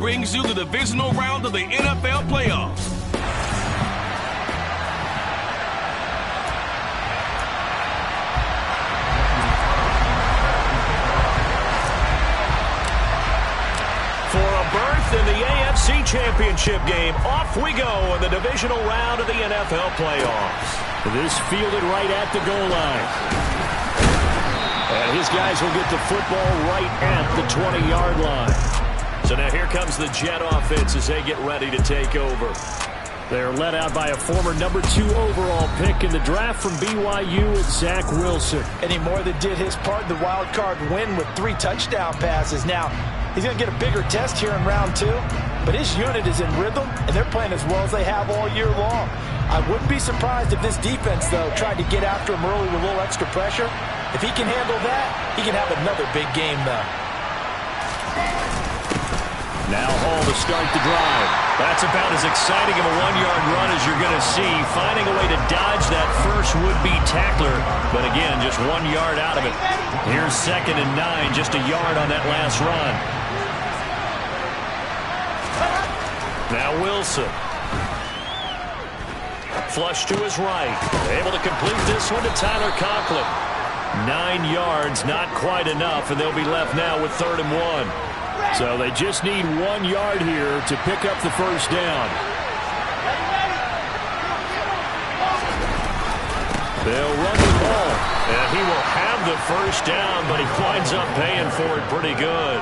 brings you the divisional round of the NFL playoffs. For a berth in the AFC Championship game, off we go in the divisional round of the NFL playoffs. This fielded right at the goal line. And his guys will get the football right at the 20-yard line. So now here comes the Jet offense as they get ready to take over. They're led out by a former number 2 overall pick in the draft from BYU, it's Zach Wilson. And he more than did his part in the wild card win with 3 touchdown passes. Now, he's going to get a bigger test here in round 2, but his unit is in rhythm, and they're playing as well as they have all year long. I wouldn't be surprised if this defense, though, tried to get after him early with a little extra pressure. If he can handle that, he can have another big game, though. Now Hall to start the drive. That's about as exciting of a 1-yard run as you're going to see, finding a way to dodge that first would-be tackler. But again, just 1 yard out of it. Here's 2nd and 9, just a yard on that last run. Now Wilson. Flush to his right. Able to complete this one to Tyler Conklin. 9 yards, not quite enough, and they'll be left now with 3rd and 1. So they just need 1 yard here to pick up the first down. They'll run the ball, and he will have the first down, but he winds up paying for it pretty good.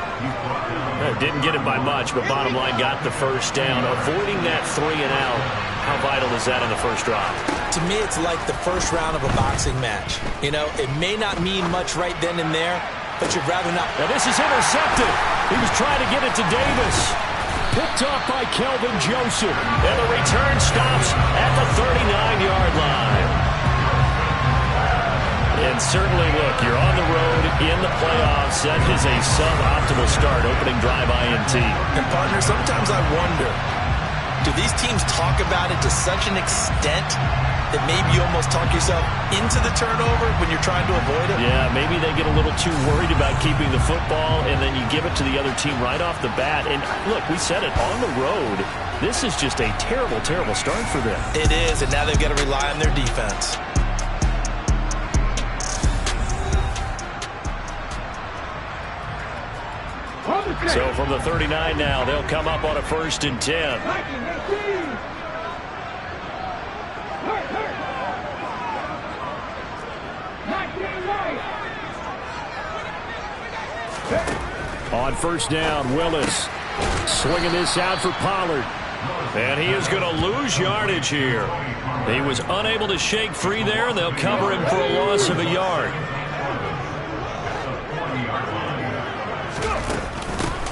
Didn't get it by much, but bottom line got the first down. Avoiding that 3 and out, how vital is that in the first drive? To me, it's like the first round of a boxing match. You know, it may not mean much right then and there, but you'd rather not. Now this is intercepted. He was trying to get it to Davis. Picked off by Kelvin Joseph. And the return stops at the 39-yard line. And certainly, look, you're on the road in the playoffs. That is a suboptimal start, opening drive INT. And, partner, sometimes I wonder, do these teams talk about it to such an extent that maybe you almost talk yourself into the turnover when you're trying to avoid it? Yeah, maybe they get a little too worried about keeping the football, and then you give it to the other team right off the bat. And, look, we said it, on the road, this is just a terrible, terrible start for them. It is, and now they've got to rely on their defense. So from the 39 now, they'll come up on a 1st and 10. On 1st down, Willis swinging this out for Pollard. And he is going to lose yardage here. He was unable to shake free there, and they'll cover him for a loss of a yard.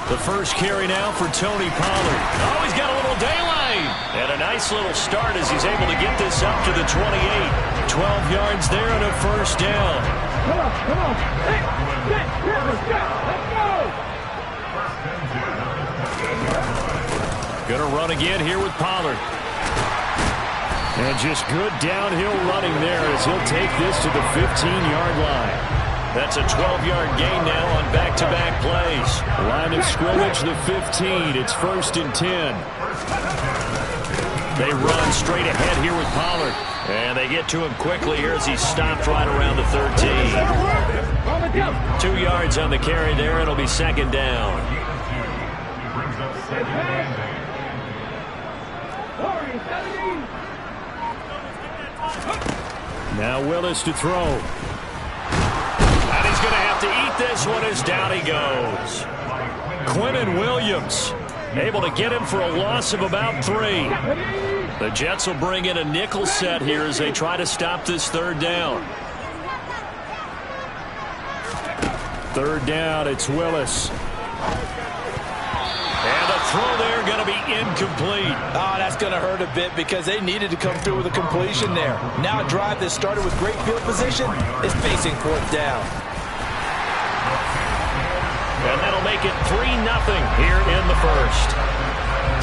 The first carry now for Tony Pollard. Oh, he's got a little daylight. And a nice little start as he's able to get this up to the 28. 12 yards there and a 1st down. Come on. Hey, let's go. Going to run again here with Pollard. And just good downhill running there as he'll take this to the 15-yard line. That's a 12-yard gain now on back-to-back plays. Line of scrimmage, the 15. It's 1st and 10. They run straight ahead here with Pollard. And they get to him quickly here as he's stopped right around the 13. 2 yards on the carry there. It'll be 2nd down. Now Willis to throw. And he's going to have to eat this one as down he goes. Quinnen Williams able to get him for a loss of about 3. The Jets will bring in a nickel set here as they try to stop this 3rd down. 3rd down, it's Willis. And the throw there going to be incomplete. Oh, that's going to hurt a bit because they needed to come through with a completion there. Now a drive that started with great field position is facing 4th down. And that'll make it 3-0 here in the 1st.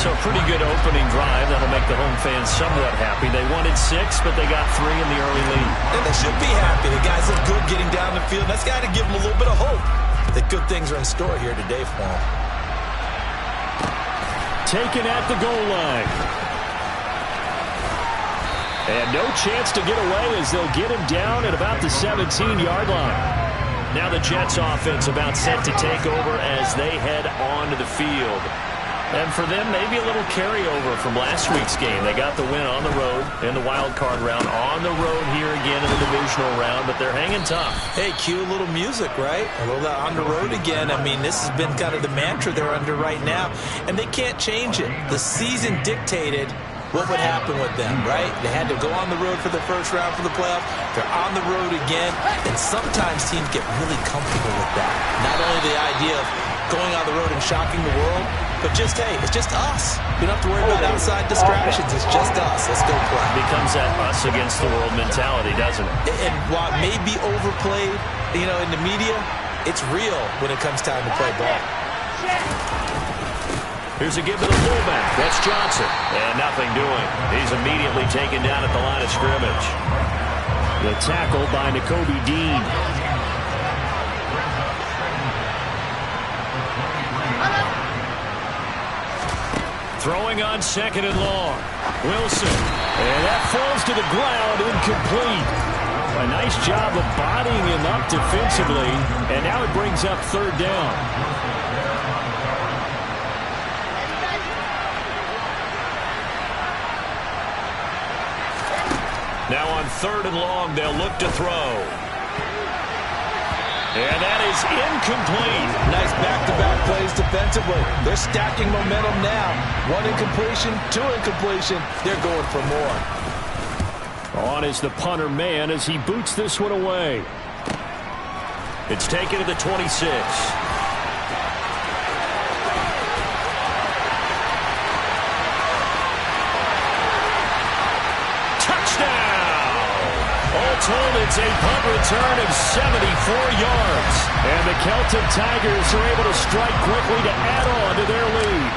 So a pretty good opening drive. That'll make the home fans somewhat happy. They wanted 6, but they got 3 in the early lead. And they should be happy. The guys look good getting down the field. That's got to give them a little bit of hope that good things are in store here today for them. taken at the goal line. And no chance to get away as they'll get him down at about the 17-yard line. Now the Jets offense about set to take over as they head onto the field. And for them, maybe a little carryover from last week's game. They got the win on the road in the wild card round, on the road here again in the divisional round, but they're hanging tough. Hey, cue a little music, right? A little on the road again. I mean, this has been kind of the mantra they're under right now, and they can't change it. The season dictated what would happen with them, right? They had to go on the road for the first round for the playoffs. They're on the road again, and sometimes teams get really comfortable with that. Not only the idea of going on the road and shocking the world, but just, hey, it's just us. We don't have to worry about outside distractions. It's just us. Let's go play. It becomes that us against the world mentality, doesn't it? And while it may be overplayed, in the media, it's real when it comes time to play ball. Here's a give to the fullback. That's Johnson. And nothing doing. He's immediately taken down at the line of scrimmage. The tackle by Nakobe Dean. Throwing on second and long. Wilson. And that falls to the ground, incomplete. A nice job of bodying him up defensively. And now it brings up third down. Now on third and long, they'll look to throw. And that is incomplete. Nice back-to-back plays defensively. They're stacking momentum now. One incompletion, two incompletion. They're going for more. On is the punter man as he boots this one away. It's taken to the 26. Told it's a punt return of 74 yards. And the Celtic Tigers are able to strike quickly to add on to their lead.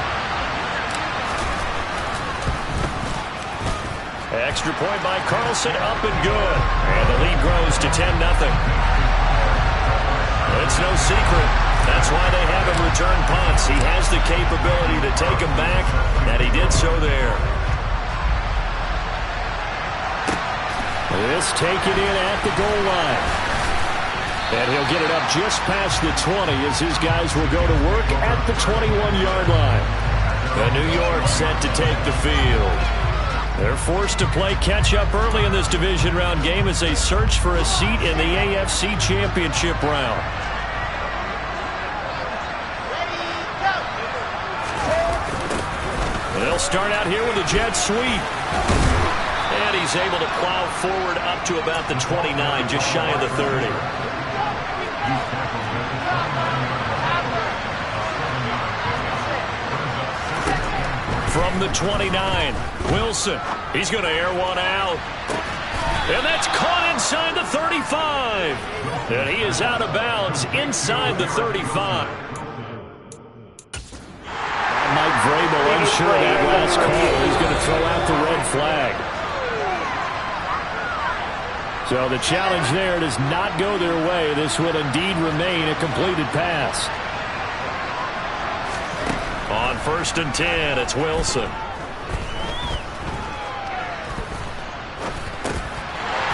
Extra point by Carlson, up and good. And the lead grows to 10-0. It's no secret. That's why they have him return punts. He has the capability to take them back, and he did so there. This taken in at the goal line. And he'll get it up just past the 20 as his guys will go to work at the 21-yard line. And New York set to take the field. They're forced to play catch-up early in this division round game as they search for a seat in the AFC Championship round. They'll start out here with a jet sweep. And he's able to plow forward up to about the 29, just shy of the 30. From the 29, Wilson. He's going to air one out. And that's caught inside the 35. And he is out of bounds inside the 35. Mike Vrabel unsure of that last call. He's going to throw out the red flag. So the challenge there does not go their way. This will indeed remain a completed pass. On 1st and 10, it's Wilson.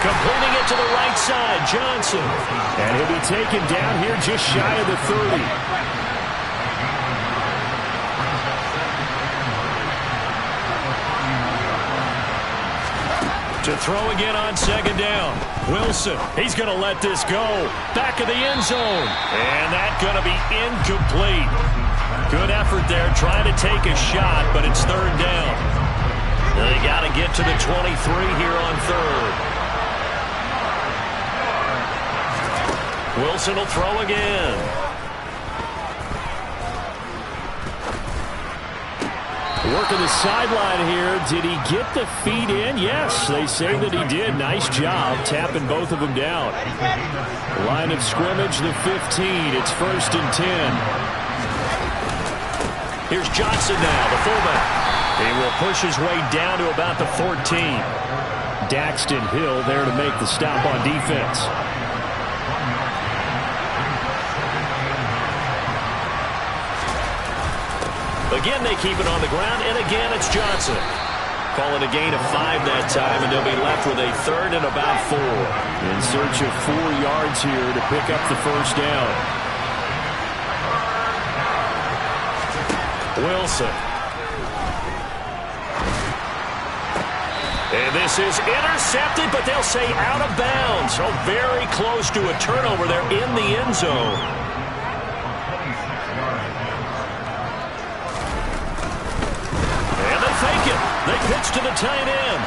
Completing it to the right side, Johnson. And he'll be taken down here just shy of the 30. To throw again on second down. Wilson, he's going to let this go. Back of the end zone. And that's going to be incomplete. Good effort there, trying to take a shot, but it's third down. They got to get to the 23 here on third. Wilson will throw again. Working the sideline here. Did he get the feet in? Yes, they say that he did. Nice job tapping both of them down. Line of scrimmage, the 15. It's 1st and 10. Here's Johnson now, the fullback. He will push his way down to about the 14. Daxton Hill there to make the stop on defense. Again, they keep it on the ground, and again, it's Johnson. Call it a gain of 5 that time, and they'll be left with a 3rd and about 4. In search of 4 yards here to pick up the first down. Wilson. And this is intercepted, but they'll say out of bounds. Oh, very close to a turnover there in the end zone. And they fake it. They pitch to the tight end.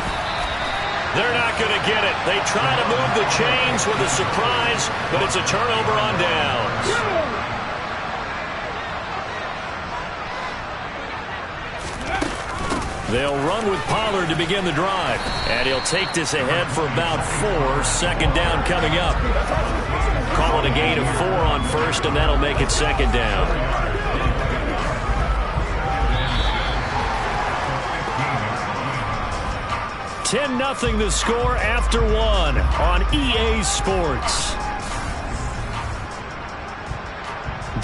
They're not going to get it. They try to move the chains with a surprise, but it's a turnover on downs. They'll run with Pollard to begin the drive. And he'll take this ahead for about 4. Second down coming up. Call it a gain of 4 on first, and that'll make it second down. 10-0 the score after 1 on EA Sports.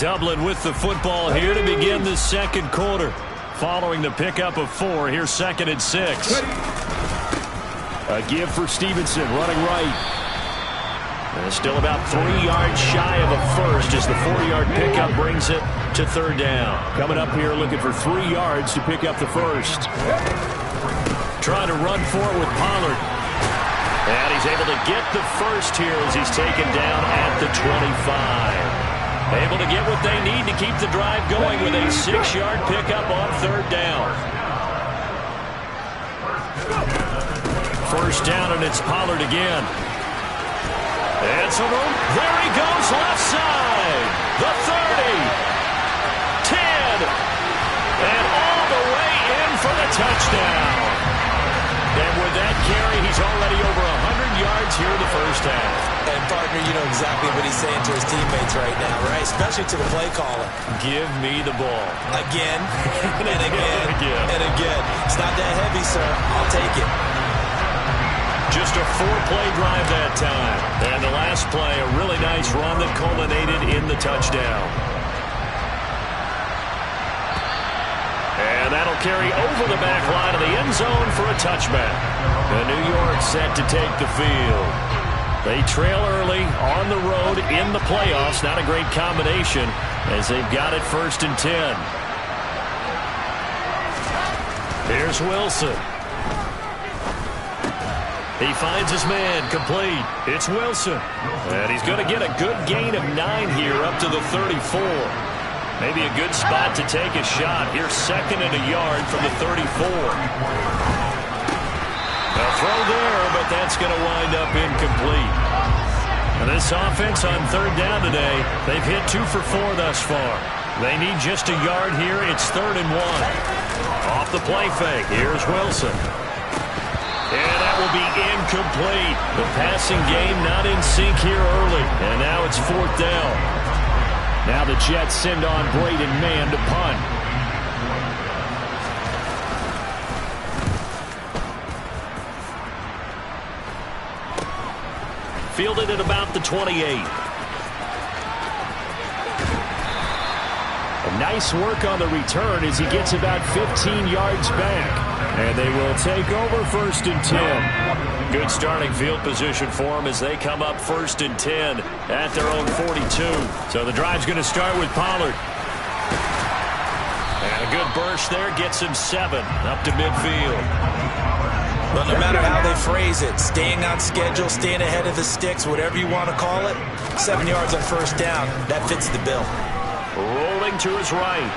Dublin with the football here to begin the second quarter. Following the pickup of 4, here's 2nd and 6. A give for Stevenson, running right. And still about 3 yards shy of a first as the 4-yard pickup brings it to 3rd down. Coming up here looking for 3 yards to pick up the first. Trying to run for it with Pollard. And he's able to get the first here as he's taken down at the 25. Able to get what they need to keep the drive going with a 6-yard pickup on 3rd down. First down, and it's Pollard again. And some room. There he goes, left side. The 30. 10. And all the way in for the touchdown. And with that carry, he's already over 100 yards here in the first half. And, partner, you know exactly what he's saying to his teammates right now, right? Especially to the play caller. Give me the ball. Again, and again, and again. It's not that heavy, sir. I'll take it. Just a 4-play drive that time. And the last play, a really nice run that culminated in the touchdown. And that'll carry over the back line of the end zone for a touchback. And New York set to take the field. They trail early on the road in the playoffs. Not a great combination as they've got it 1st and 10. Here's Wilson. He finds his man, complete. It's Wilson. And he's going to get a good gain of 9 here up to the 34. Maybe a good spot to take a shot. Here's 2nd and a yard from the 34. A throw there, but that's going to wind up incomplete. And this offense on 3rd down today, they've hit 2 for 4 thus far. They need just a yard here. It's 3rd and 1. Off the play fake. Here's Wilson. And that will be incomplete. The passing game not in sync here early. And now it's 4th down. Now the Jets send on Braden Mann to punt. Fielded at about the 28. Nice work on the return as he gets about 15 yards back. And they will take over 1st and 10. Good starting field position for them as they come up 1st and 10 at their own 42. So the drive's going to start with Pollard. And a good burst there gets him 7 up to midfield. Well, no matter how they phrase it, staying on schedule, staying ahead of the sticks, whatever you want to call it, 7 yards on 1st down, that fits the bill. Rolling to his right.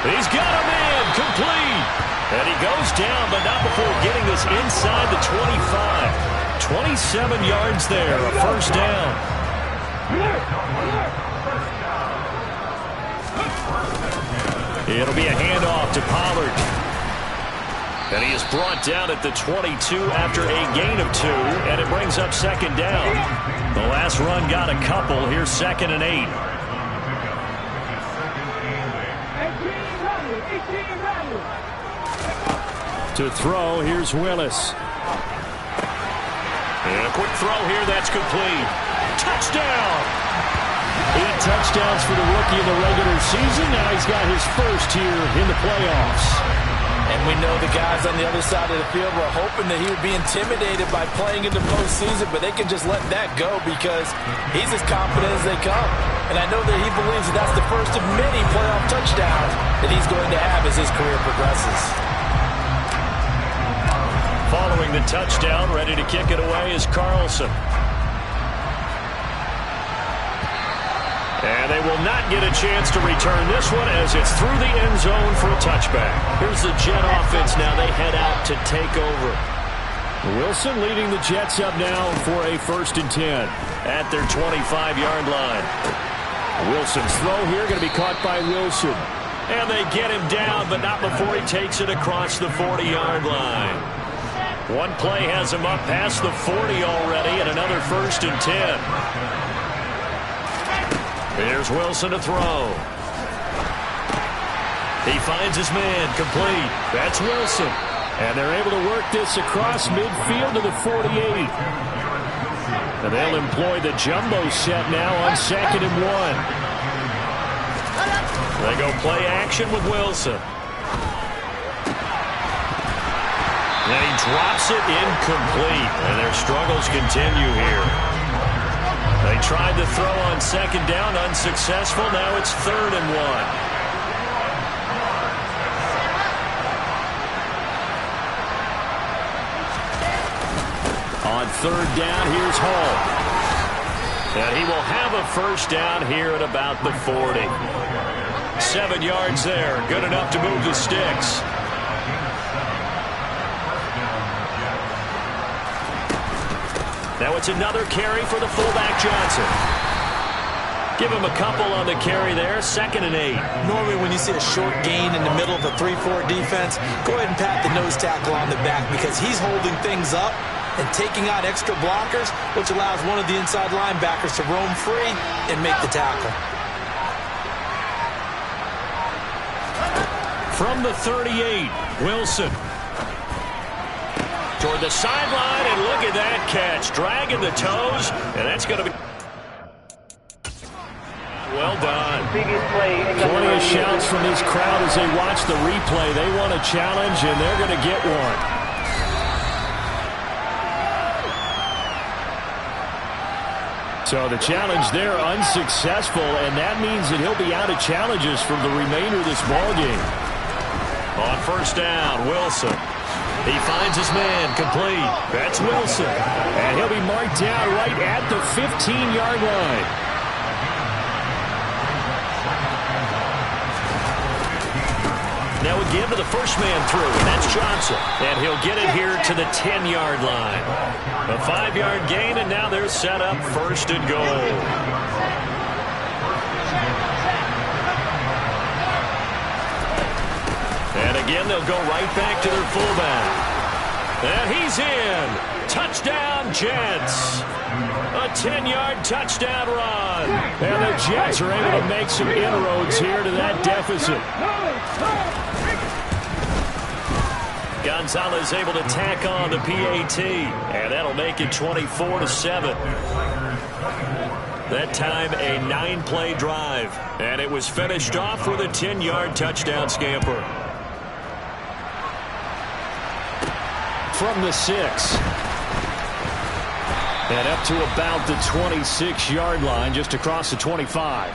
He's got a man, complete. And he goes down, but not before getting this inside the 25. 27 yards there, a 1st down. It'll be a handoff to Pollard. And he is brought down at the 22 after a gain of 2, and it brings up 2nd down. The last run got a couple. Here's 2nd and 8. To throw, here's Willis. And a quick throw here, that's complete. Touchdown! 8 touchdowns for the rookie in the regular season. Now he's got his first here in the playoffs. And we know the guys on the other side of the field were hoping that he would be intimidated by playing in the postseason, but they can just let that go because he's as confident as they come. And I know that he believes that that's the first of many playoff touchdowns that he's going to have as his career progresses. Following the touchdown, ready to kick it away is Carlson. And they will not get a chance to return this one as it's through the end zone for a touchback. Here's the Jet offense now. They head out to take over. Wilson leading the Jets up now for a 1st and 10 at their 25-yard line. Wilson's throw here going to be caught by Wilson. And they get him down, but not before he takes it across the 40-yard line. One play has him up past the 40 already, and another 1st and 10. Here's Wilson to throw. He finds his man, complete. That's Wilson. And they're able to work this across midfield to the 48. And they'll employ the jumbo set now on 2nd and 1. They go play action with Wilson. And he drops it incomplete. And their struggles continue here. They tried to throw on 2nd down, unsuccessful. Now it's 3rd and 1. On 3rd down, here's Hall. And he will have a 1st down here at about the 40. 7 yards there, good enough to move the sticks. Now it's another carry for the fullback Johnson. Give him a couple on the carry there. 2nd and 8. Normally when you see a short gain in the middle of a 3-4 defense, go ahead and pat the nose tackle on the back because he's holding things up and taking out extra blockers, which allows one of the inside linebackers to roam free and make the tackle. From the 38, Wilson. Toward the sideline, and look at that catch. Dragging the toes, and that's going to be well done. Plenty of shouts from this crowd as they watch the replay. They want a challenge, and they're going to get one. So the challenge there unsuccessful, and that means that he'll be out of challenges for the remainder of this ballgame. On 1st down, Wilson. He finds his man, complete. That's Wilson. And he'll be marked down right at the 15-yard line. Now again to the first man through, and that's Johnson. And he'll get it here to the 10-yard line. A 5-yard gain, and now they're set up 1st and goal. And again, they'll go right back to their fullback. And he's in. Touchdown, Jets. A 10-yard touchdown run. And the Jets are able to make some inroads here to that deficit. Gonzalez able to tack on the PAT. And that'll make it 24-7. That time, a 9-play drive. And it was finished off with a 10-yard touchdown scamper. From the 6. And up to about the 26-yard line, just across the 25.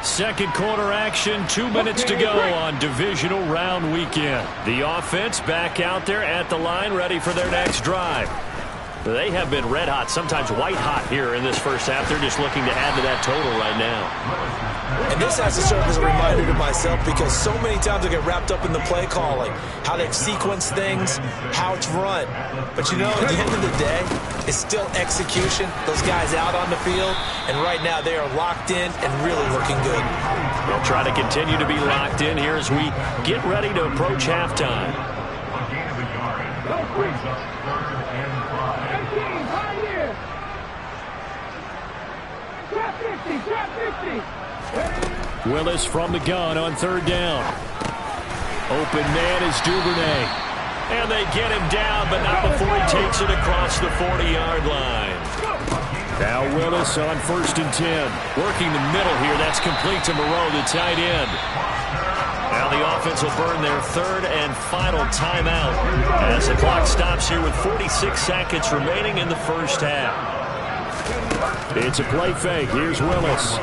2nd quarter action, 2 minutes to go on divisional round weekend. The offense back out there at the line, ready for their next drive. They have been red hot, sometimes white hot here in this first half. They're just looking to add to that total right now. And this has to serve as a reminder to myself because so many times I get wrapped up in the play calling, how they sequence things, how it's run. But you know, at the end of the day, it's still execution. Those guys out on the field, and right now they are locked in and really looking good. They'll try to continue to be locked in here as we get ready to approach halftime. Willis from the gun on 3rd down. Open man is Duvernay. And they get him down, but not before he takes it across the 40-yard line. Now Willis on 1st and 10. Working the middle here. That's complete to Moreau, the tight end. Now the offense will burn their 3rd and final timeout as the clock stops here with 46 seconds remaining in the first half. It's a play fake. Here's Willis.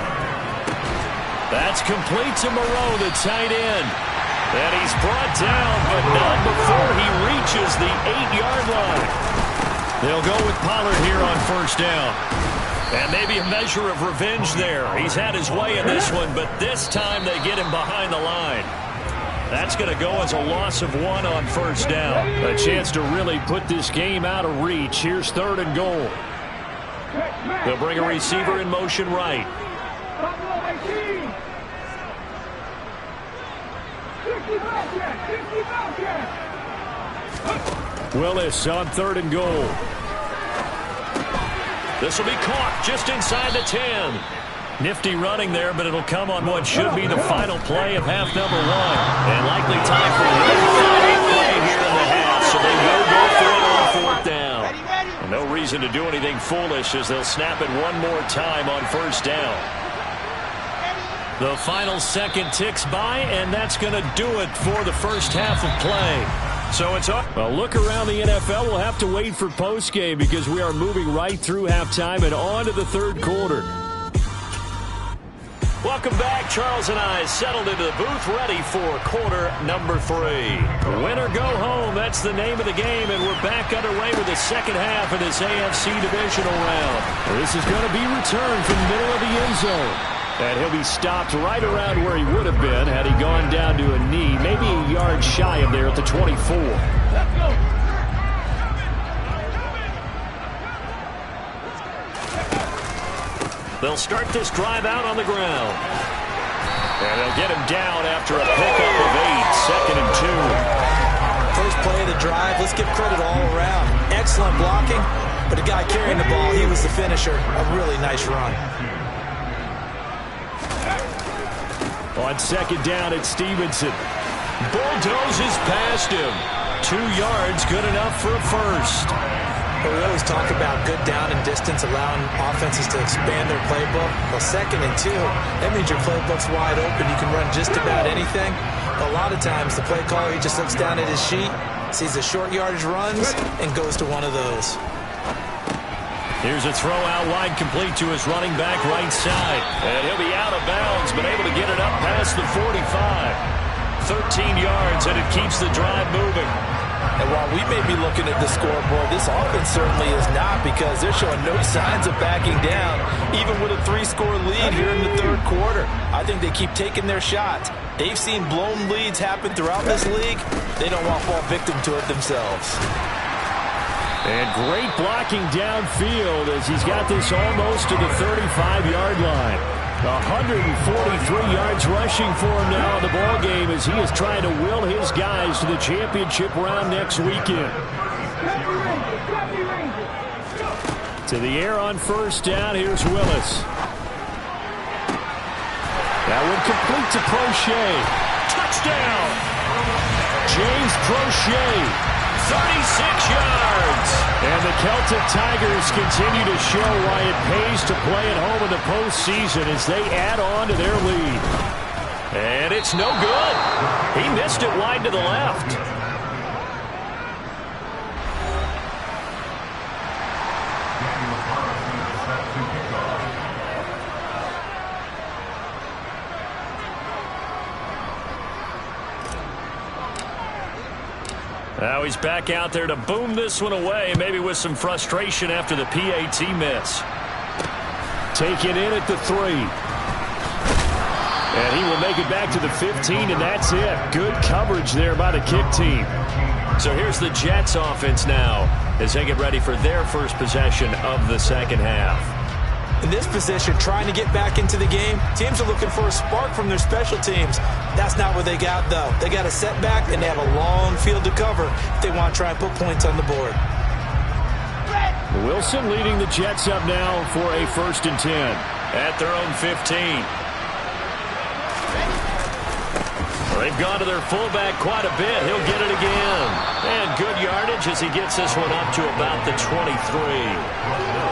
That's complete to Moreau, the tight end. And he's brought down, but not before he reaches the 8-yard line. They'll go with Pollard here on 1st down. And maybe a measure of revenge there. He's had his way in this one, but this time they get him behind the line. That's going to go as a loss of 1 on 1st down. A chance to really put this game out of reach. Here's 3rd and goal. They'll bring a receiver in motion right. Willis on 3rd and goal. This will be caught just inside the 10. Nifty running there, but it'll come on what should be the final play of half number 1. And likely time for one final play here in the half, so they will go for it on 4th down. And no reason to do anything foolish as they'll snap it one more time on 1st down. The final second ticks by, and that's going to do it for the first half of play. So it's up. Well, look around the NFL. We'll have to wait for postgame because we are moving right through halftime and on to the 3rd quarter. Welcome back. Charles and I settled into the booth ready for quarter number 3. Win or go home, that's the name of the game, and we're back underway with the second half of this AFC divisional round. This is going to be returned from the middle of the end zone. And he'll be stopped right around where he would have been had he gone down to a knee, maybe a yard shy of there at the 24. They'll start this drive out on the ground. And they'll get him down after a pickup of 8, 2nd and 2. First play of the drive, let's give credit all around. Excellent blocking, but the guy carrying the ball, he was the finisher. A really nice run. On 2nd down, it's Stevenson. Bulldozes past him. 2 yards, good enough for a first. Well, we always talk about good down and distance, allowing offenses to expand their playbook. Well, 2nd and 2, that means your playbook's wide open. You can run just about anything. A lot of times, the play caller, he just looks down at his sheet, sees the short yardage runs, and goes to one of those. Here's a throw out wide, complete to his running back right side. And he'll be out of bounds, but able to get it up past the 45. 13 yards, and it keeps the drive moving. And while we may be looking at the scoreboard, this offense certainly is not, because they're showing no signs of backing down, even with a 3-score lead here in the 3rd quarter. I think they keep taking their shots. They've seen blown leads happen throughout this league. They don't want to fall victim to it themselves. And great blocking downfield as he's got this almost to the 35-yard line. 143 yards rushing for him now in the ballgame as he is trying to will his guys to the championship round next weekend. To the air on 1st down, here's Willis. That one complete to Prochet. Touchdown! James Prochet. 36 yards. And the Celtic Tigers continue to show why it pays to play at home in the postseason as they add on to their lead. And it's no good. He missed it wide to the left. Now he's back out there to boom this one away, maybe with some frustration after the PAT miss. Taken in at the 3. And he will make it back to the 15, and that's it. Good coverage there by the kick team. So here's the Jets offense now as they get ready for their first possession of the second half. In this position, trying to get back into the game, teams are looking for a spark from their special teams. That's not what they got, though. They got a setback, and they have a long field to cover if they want to try and put points on the board. Wilson leading the Jets up now for a 1st and 10 at their own 15. They've gone to their fullback quite a bit. He'll get it again. And good yardage as he gets this one up to about the 23.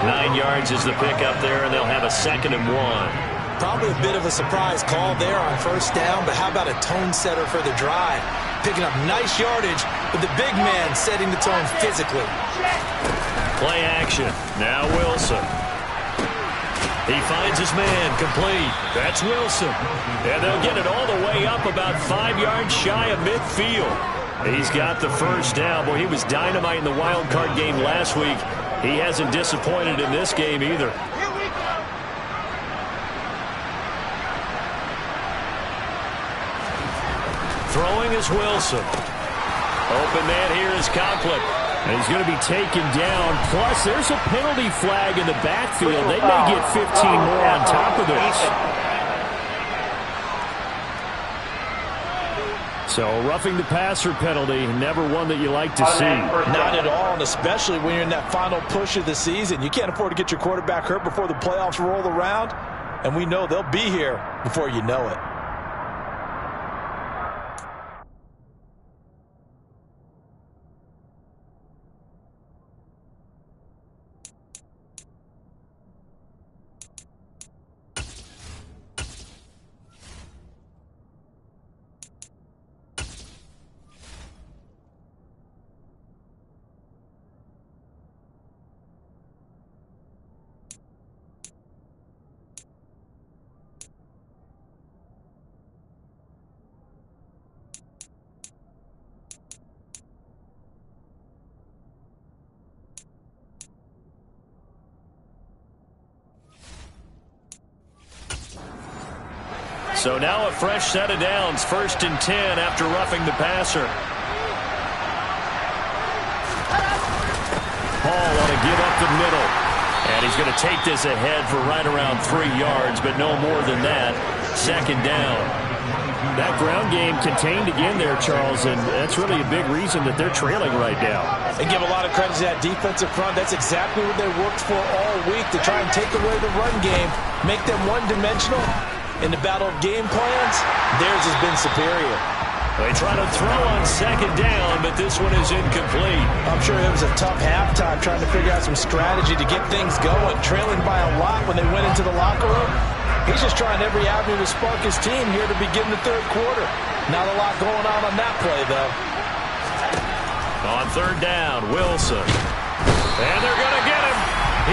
9 yards is the pickup there, and they'll have a 2nd and 1. Probably a bit of a surprise call there on first down, but how about a tone setter for the drive? Picking up nice yardage with the big man setting the tone physically. Play action. Now Wilson. He finds his man complete. That's Wilson. And they'll get it all the way up about 5 yards shy of midfield. He's got the first down. Boy, he was dynamite in the wild card game last week. He hasn't disappointed in this game either. Throwing is Wilson. Open man here is Conklin. And he's going to be taken down. Plus, there's a penalty flag in the backfield. They may get 15 more on top of this. So, roughing the passer penalty, never one that you like to see. Not at all, and especially when you're in that final push of the season. You can't afford to get your quarterback hurt before the playoffs roll around. And we know they'll be here before you know it. So now a fresh set of downs, 1st and 10 after roughing the passer. Hall want to give up the middle. And he's going to take this ahead for right around 3 yards, but no more than that. 2nd down. That ground game contained again there, Charles, and that's really a big reason that they're trailing right now. They give a lot of credit to that defensive front. That's exactly what they worked for all week, to try and take away the run game, make them one-dimensional. In the battle of game plans, theirs has been superior. They try to throw on 2nd down, but this one is incomplete. I'm sure it was a tough halftime trying to figure out some strategy to get things going, trailing by a lot when they went into the locker room. He's just trying every avenue to spark his team here to begin the 3rd quarter. Not a lot going on that play, though. On 3rd down, Wilson. And they're going to get him.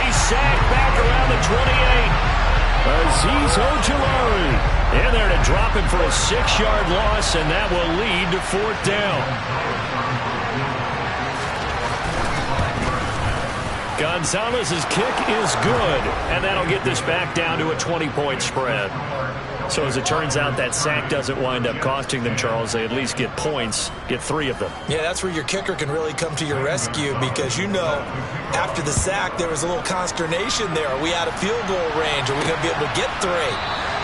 He's sacked back around the 28. Azeez Ojulari in there to drop him for a 6-yard loss, and that will lead to 4th down. Gonzalez's kick is good, and that'll get this back down to a 20-point spread. So as it turns out, that sack doesn't wind up costing them, Charles. They at least get points, get 3 of them. Yeah, that's where your kicker can really come to your rescue, because you know after the sack there was a little consternation there. Are we out of field goal range? Are we going to be able to get 3?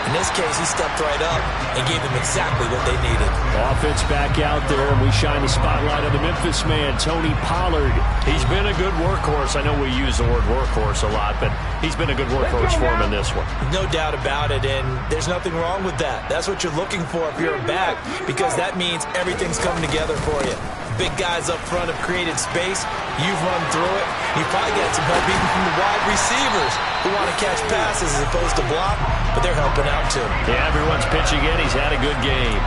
In this case, he stepped right up and gave them exactly what they needed. Offense back out there, and we shine the spotlight on the Memphis man, Tony Pollard. He's been a good workhorse. I know we use the word workhorse a lot, but he's been a good workhorse for him in this one. No doubt about it, and there's nothing wrong with that. That's what you're looking for if you're a back, because that means everything's coming together for you. Big guys up front have created space. You've run through it. You've probably got some help even from the wide receivers who want to catch passes as opposed to block, but they're helping out too. Yeah, everyone's pitching in. He's had a good game.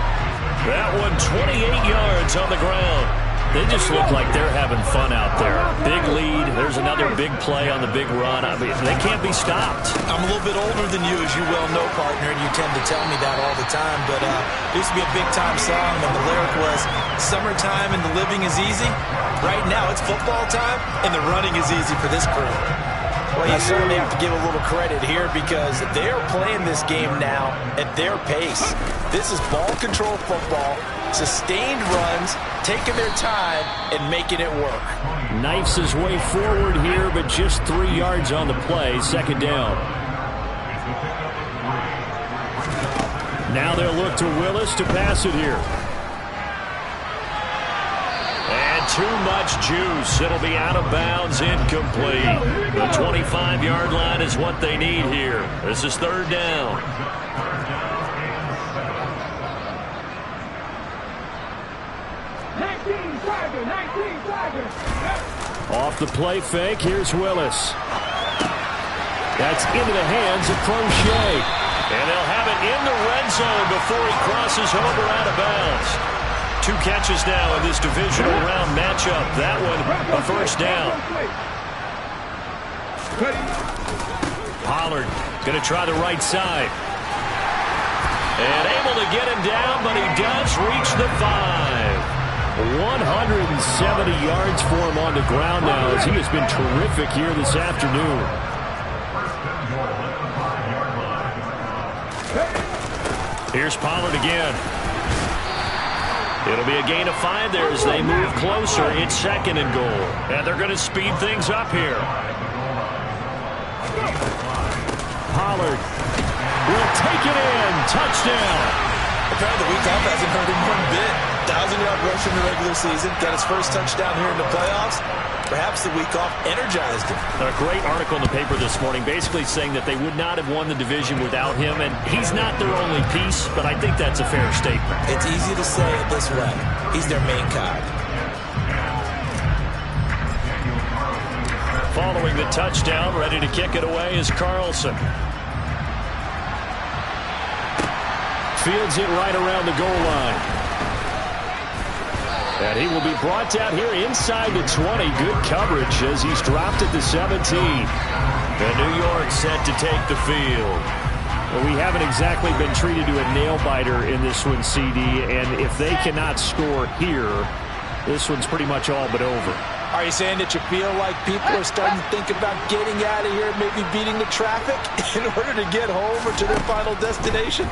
That one, 28 yards on the ground. They just look like they're having fun out there. Big lead. There's another big play on the big run. I mean, they can't be stopped. I'm a little bit older than you, as you well know, partner, and you tend to tell me that all the time. But it used to be a big-time song, and the lyric was, "Summertime and the living is easy." Right now, it's football time, and the running is easy for this crew. Well, you certainly have to give a little credit here, because they're playing this game now at their pace. This is ball control football, sustained runs, taking their time and making it work. Knifes his way forward here, but just 3 yards on the play. 2nd down. Now they'll look to Willis to pass it here. And too much juice. It'll be out of bounds, incomplete. The 25-yard line is what they need here. This is 3rd down. Off the play fake, here's Willis. That's into the hands of Crochet. And they'll have it in the red zone before he crosses over out of bounds. 2 catches now in this divisional round matchup. That one a first down. Pollard going to try the right side. And able to get him down, but he does reach the 5. 170 yards for him on the ground now as he has been terrific here this afternoon. Here's Pollard again. It'll be a gain of 5 there as they move closer. It's 2nd and goal. And they're going to speed things up here. Pollard will take it in. Touchdown. Apparently the week off hasn't hurt him one bit. 1,000-yard rush in the regular season. Got his first touchdown here in the playoffs. Perhaps the week off energized him. A great article in the paper this morning basically saying that they would not have won the division without him, and he's not their only piece, but I think that's a fair statement. It's easy to say it this way. He's their main cog. Following the touchdown, ready to kick it away is Carlson. Fields it right around the goal line. And he will be brought down here inside the 20. Good coverage as he's dropped at the 17. And New York set to take the field. Well, we haven't exactly been treated to a nail-biter in this one, CD. And if they cannot score here, this one's pretty much all but over. Are you saying that you feel like people are starting to think about getting out of here, maybe beating the traffic in order to get home or to their final destination?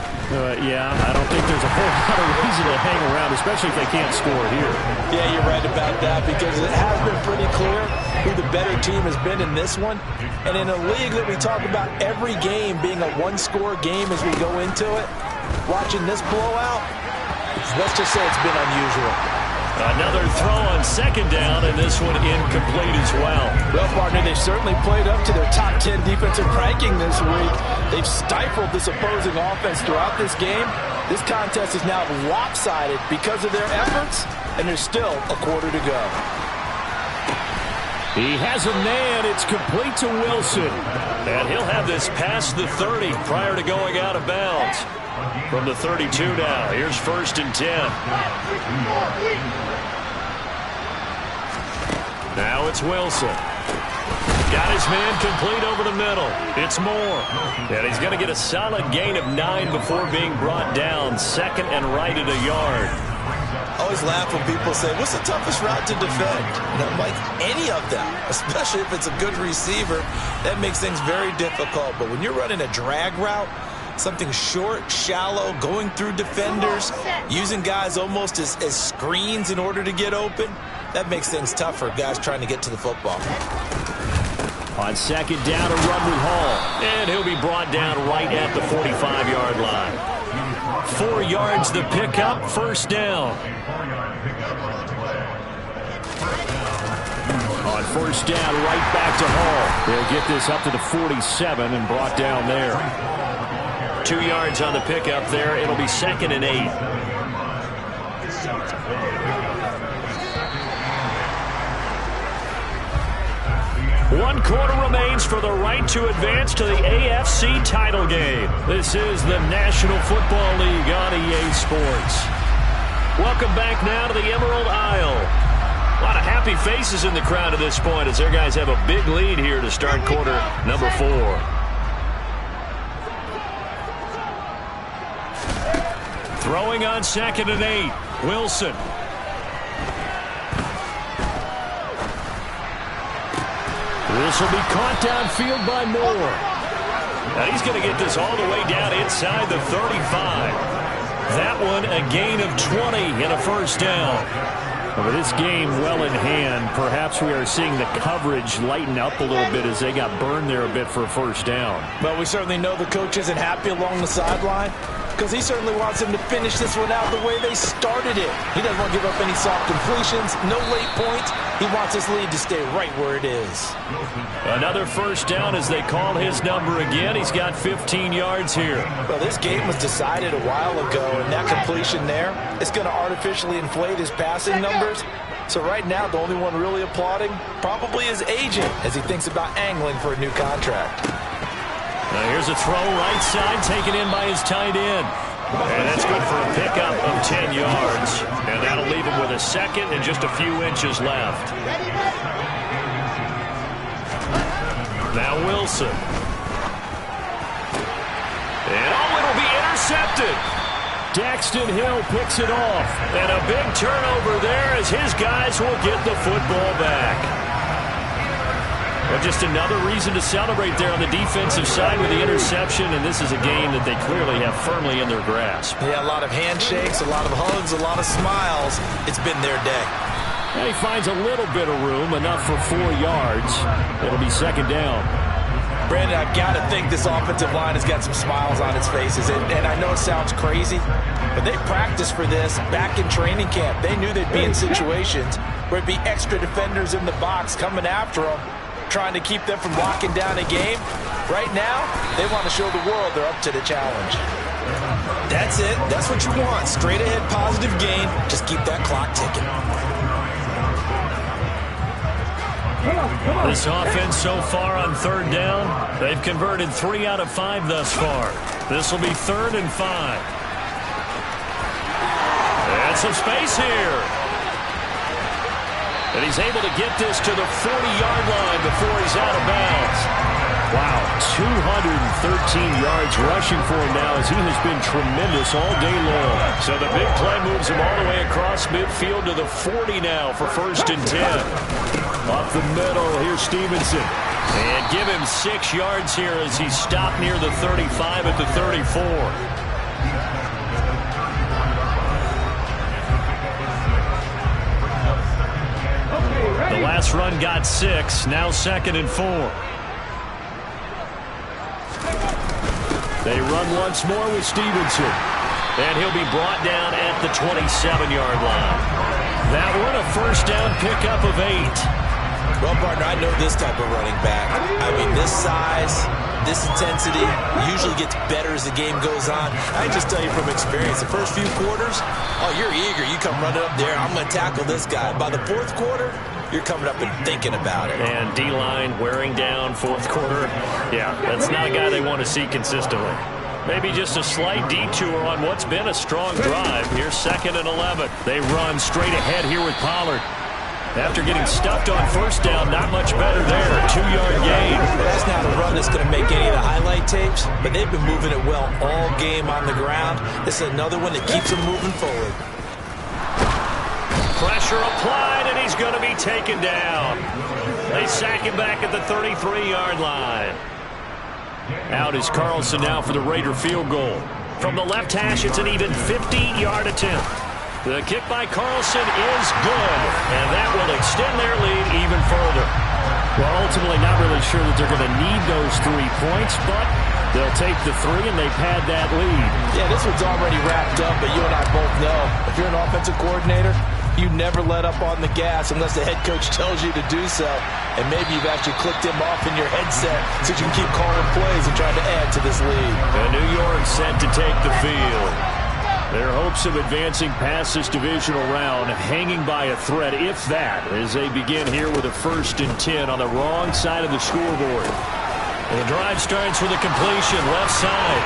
Yeah, I don't think there's a whole lot of reason to hang around, especially if they can't score here. Yeah, you're right about that because it has been pretty clear who the better team has been in this one. And in a league that we talk about every game being a one-score game as we go into it, watching this blowout, let's just say it's been unusual. Another throw on 2nd down, and this one incomplete as well. Well, partner, they've certainly played up to their top 10 defensive ranking this week. They've stifled this opposing offense throughout this game. This contest is now lopsided because of their efforts, and there's still a quarter to go. He has a man. It's complete to Wilson. And he'll have this past the 30 prior to going out of bounds. From the 32 now, here's 1st and 10. Now it's Wilson. Got his man complete over the middle. It's Moore. And he's going to get a solid gain of 9 before being brought down. 2nd and right at a yard. I always laugh when people say, what's the toughest route to defend? And I'm like, any of them, especially if it's a good receiver. That makes things very difficult. But when you're running a drag route, something short, shallow, going through defenders, using guys almost as screens in order to get open, that makes things tough for guys trying to get to the football. On 2nd down, a run with Hall. And he'll be brought down right at the 45-yard line. 4 yards the pickup, 1st down. On 1st down, right back to Hall. They'll get this up to the 47 and brought down there. 2 yards on the pickup there. It'll be 2nd and 8. One quarter remains for the right to advance to the AFC title game. This is the National Football League on EA Sports. Welcome back now to the Emerald Isle. A lot of happy faces in the crowd at this point as their guys have a big lead here to start quarter number 4. Throwing on 2nd and 8. Wilson. This will be caught downfield by Moore. Now he's going to get this all the way down inside the 35. That one a gain of 20 and a 1st down. With this game well in hand, perhaps we are seeing the coverage lighten up a little bit as they got burned there a bit for a 1st down. Well, we certainly know the coach isn't happy along the sideline. because he certainly wants them to finish this one out the way they started it. He doesn't want to give up any soft completions, no late points. He wants his lead to stay right where it is. Another first down as they call his number again. He's got 15 yards here. Well, this game was decided a while ago, and that completion there is going to artificially inflate his passing numbers. So right now, the only one really applauding probably his agent as he thinks about angling for a new contract. Now here's a throw right side taken in by his tight end. And that's good for a pickup of 10 yards. And that'll leave him with a second and just a few inches left. Now Wilson. And it'll be intercepted. Daxton Hill picks it off. And a big turnover there as his guys will get the football back. Well, just another reason to celebrate there on the defensive side with the interception, and this is a game that they clearly have firmly in their grasp. Yeah, a lot of handshakes, a lot of hugs, a lot of smiles. It's been their day. And he finds a little bit of room, enough for 4 yards. It'll be second down. Brandon, I've got to think this offensive line has got some smiles on its faces. And I know it sounds crazy, but they practiced for this back in training camp. They knew they'd be in situations where it'd be extra defenders in the box coming after them, trying to keep them from locking down a game. Right now, they want to show the world they're up to the challenge. That's it. That's what you want. Straight ahead positive gain. Just keep that clock ticking. This offense so far on third down, they've converted 3 out of 5 thus far. This will be 3rd and 5. And some space here. And he's able to get this to the 40-yard line before he's out of bounds. Wow, 213 yards rushing for him now as he has been tremendous all day long. So the big play moves him all the way across midfield to the 40 now for 1st and 10. Up the middle, here's Stevenson. And give him 6 yards here as he's stopped near the 35 at the 34. The last run got 6, now 2nd and 4. They run once more with Stevenson. And he'll be brought down at the 27-yard line. That one a first down pickup of 8. Well, partner, I know this type of running back. I mean, this size, this intensity usually gets better as the game goes on. I just tell you from experience, the first few quarters, oh, you're eager. You come running up there, I'm going to tackle this guy. By the 4th quarter, you're coming up and thinking about it. And D-line wearing down 4th quarter. Yeah, that's not a guy they want to see consistently. Maybe just a slight detour on what's been a strong drive. Here's 2nd and 11. They run straight ahead here with Pollard. After getting stuffed on first down, not much better there. A 2-yard gain. That's not a run that's going to make any of the highlight tapes, but they've been moving it well all game on the ground. This is another one that keeps them moving forward. Pressure applied, and he's going to be taken down. They sack him back at the 33-yard line. Out is Carlson now for the Raider field goal. From the left hash, it's an even 50-yard attempt. The kick by Carlson is good, and that will extend their lead even further. Well, ultimately not really sure that they're going to need those 3 points, but they'll take the 3, and they pad that lead. Yeah, this one's already wrapped up, but you and I both know if you're an offensive coordinator, you never let up on the gas unless the head coach tells you to do so. And maybe you've actually clicked him off in your headset so you can keep calling plays and trying to add to this lead. And New York set to take the field. Their hopes of advancing past this divisional round hanging by a thread, if that, as they begin here with a 1st and 10 on the wrong side of the scoreboard. And the drive starts with a completion, left side.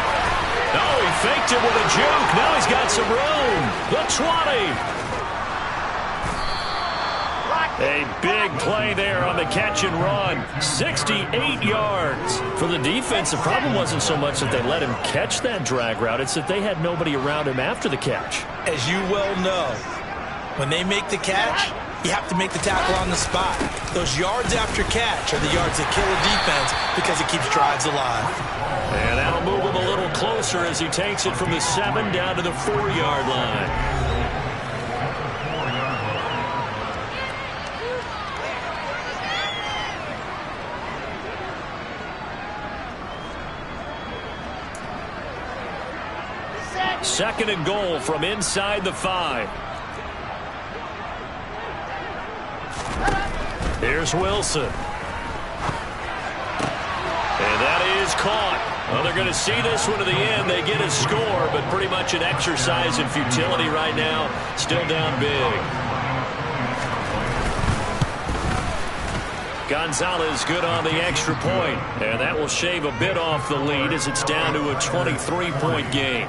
Oh, he faked it with a juke. Now he's got some room. The 20. A big play there on the catch and run. 68 yards. For the defense, the problem wasn't so much that they let him catch that drag route. It's that they had nobody around him after the catch. As you well know, when they make the catch, you have to make the tackle on the spot. Those yards after catch are the yards that kill a defense because it keeps drives alive. And that'll move him a little closer as he takes it from the 7 down to the 4-yard line. second and goal from inside the 5. Here's Wilson. And that is caught. Well, they're going to see this one to the end. They get a score, but pretty much an exercise in futility right now. Still down big. Gonzalez good on the extra point, and that will shave a bit off the lead as it's down to a 23-point game.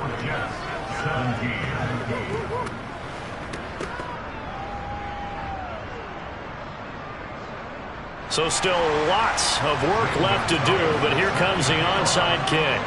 So still lots of work left to do, but here comes the onside kick.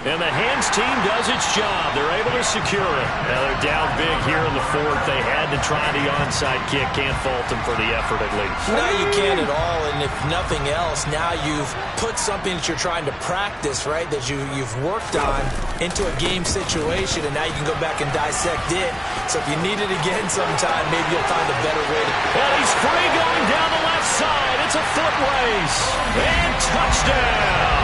And the hands team does its job. They're able to secure it. Now they're down big here in the 4th. They had to try the onside kick. Can't fault them for the effort at least. No, you can't at all. And if nothing else, now you've put something that you're trying to practice, right, that you've worked on into a game situation, and now you can go back and dissect it. So if you need it again sometime, maybe you'll find a better way to. And he's free going down the left side. It's a foot race. And touchdown.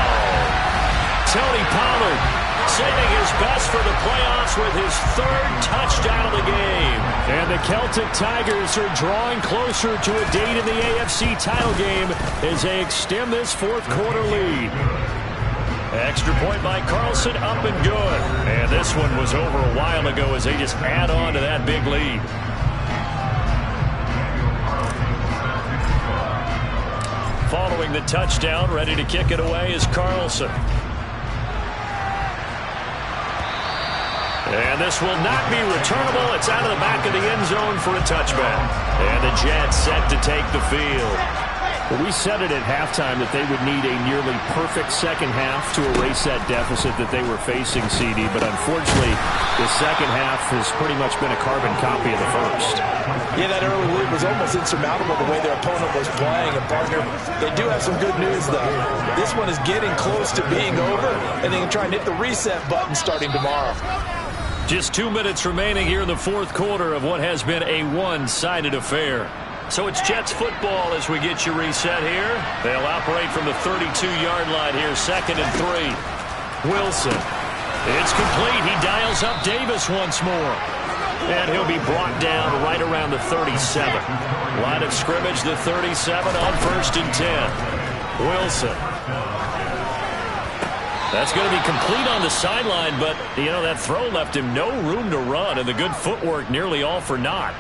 Tony Pollard saving his best for the playoffs with his 3rd touchdown of the game. And the Celtic Tigers are drawing closer to a date in the AFC title game as they extend this 4th quarter lead. Extra point by Carlson, up and good. And this one was over a while ago as they just add on to that big lead. Following the touchdown, ready to kick it away is Carlson. And this will not be returnable. It's out of the back of the end zone for a touchback. And the Jets set to take the field. Well, we said it at halftime that they would need a nearly perfect second half to erase that deficit that they were facing, CD. But unfortunately, the second half has pretty much been a carbon copy of the first. Yeah, that early lead was almost insurmountable the way their opponent was playing. And, partner, they do have some good news, though. This one is getting close to being over, and they can try and hit the reset button starting tomorrow. Just 2 minutes remaining here in the 4th quarter of what has been a one-sided affair. So it's Jets football as we get you reset here. They'll operate from the 32-yard line here, 2nd and 3. Wilson. It's complete. He dials up Davis once more. And he'll be brought down right around the 37. Line of scrimmage, the 37 on 1st and 10. Wilson. That's going to be complete on the sideline, but, you know, that throw left him no room to run, and the good footwork nearly all for naught.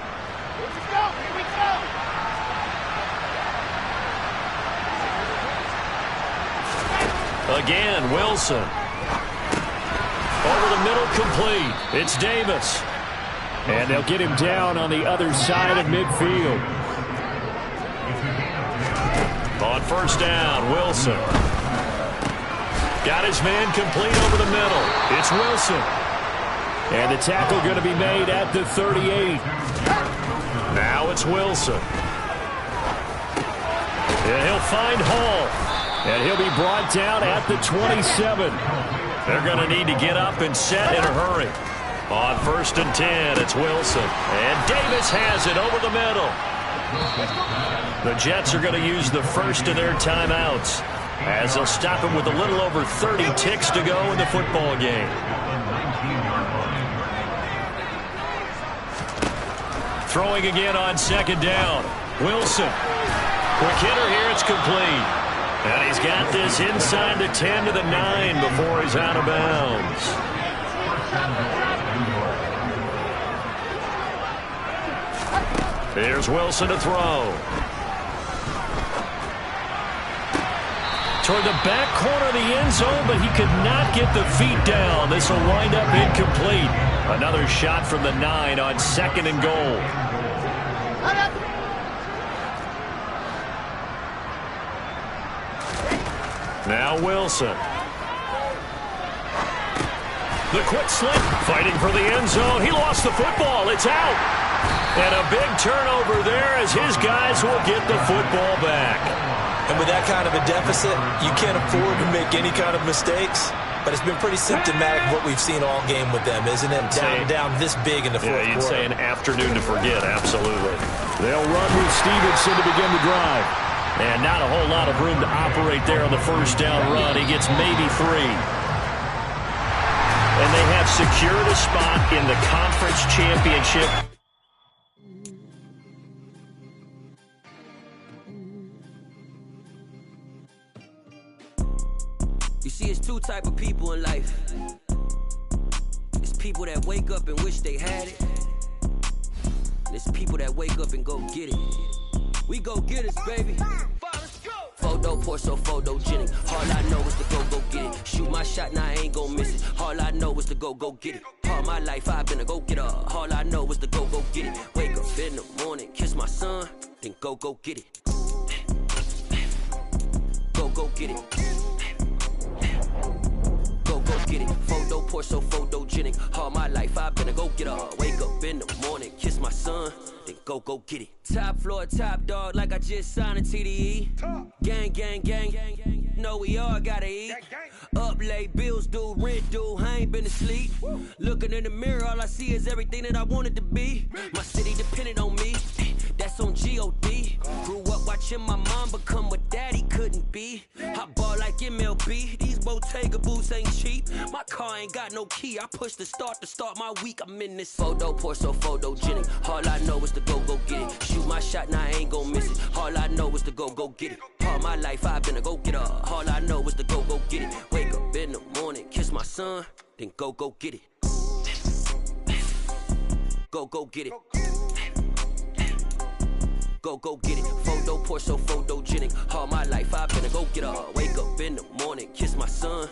Again, Wilson. Over the middle, complete. It's Davis. And they'll get him down on the other side of midfield. On 1st down, Wilson. Got his man complete over the middle. It's Wilson. And the tackle going to be made at the 38. Now it's Wilson. And he'll find Hall. And he'll be brought down at the 27. They're going to need to get up and set in a hurry. On 1st and 10, it's Wilson. And Davis has it over the middle. The Jets are going to use the first of their timeouts as they'll stop him with a little over 30 ticks to go in the football game. Throwing again on 2nd down. Wilson. Quick hitter here, it's complete. And he's got this inside the 10 to the 9 before he's out of bounds. Here's Wilson to throw. Toward the back corner of the end zone, but he could not get the feet down. This will wind up incomplete. Another shot from the 9 on 2nd and goal. Now Wilson. The quick slip, fighting for the end zone. He lost the football. It's out. And a big turnover there as his guys will get the football back. And with that kind of a deficit, you can't afford to make any kind of mistakes. But it's been pretty symptomatic of what we've seen all game with them, isn't it? Down this big in the 4th quarter. Yeah, you'd say an afternoon to forget, absolutely. They'll run with Stevenson to begin the drive. And not a whole lot of room to operate there on the 1st down run. He gets maybe 3. secured a spot in the conference championship. You see, it's two type of people in life. It's people that wake up and wish they had it. And it's people that wake up and go get it. We go get it, baby. Photo pour so photogenic. All I know is to go get it. Shoot my shot, now I ain't gon' miss it. All I know is to go get it. All my life I've been a go-getter. All I know is to go get it. Wake up in the morning, kiss my son, then go get it. Go get it. Go get it. Photo pour so photogenic. All my life I've been a go-getter. Wake up in the morning, kiss my son, then go get it. Top floor, top dog, like I just signed a TDE. Gang. Know we all gotta eat. Up late, bills due, rent due, I ain't been asleep. Looking in the mirror, all I see is everything that I wanted to be. My city depended on me, that's on G.O.D. Grew up watching my mom become what daddy couldn't be. I ball like MLB, these Bottega boots ain't cheap. My car ain't got no key, I push the start to start my week. I'm in this photo pour so photogenic. All I know is to go get it. Shoot my shot, now I ain't gon' miss it. All I know is to go get it. All my life I've been a go-getter. All I know is to go get it. Wake up in the morning, kiss my son, then go get it. Go get it. Go get it. Photo pour so photogenic. All my life I've been a go-getter. Wake up in the morning, kiss my son,